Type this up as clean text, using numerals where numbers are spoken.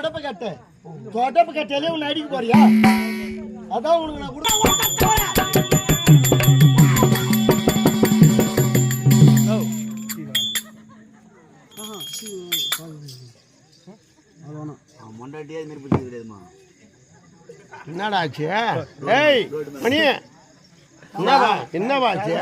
தொடப்பு கட்ட தொடப்பு கட்டாலே உன்னை அடிக்க போறியா? அதான் உனக்கு நான் என்னடா ஆச்சு? ஏய் மணி என்னவா ஆச்சு?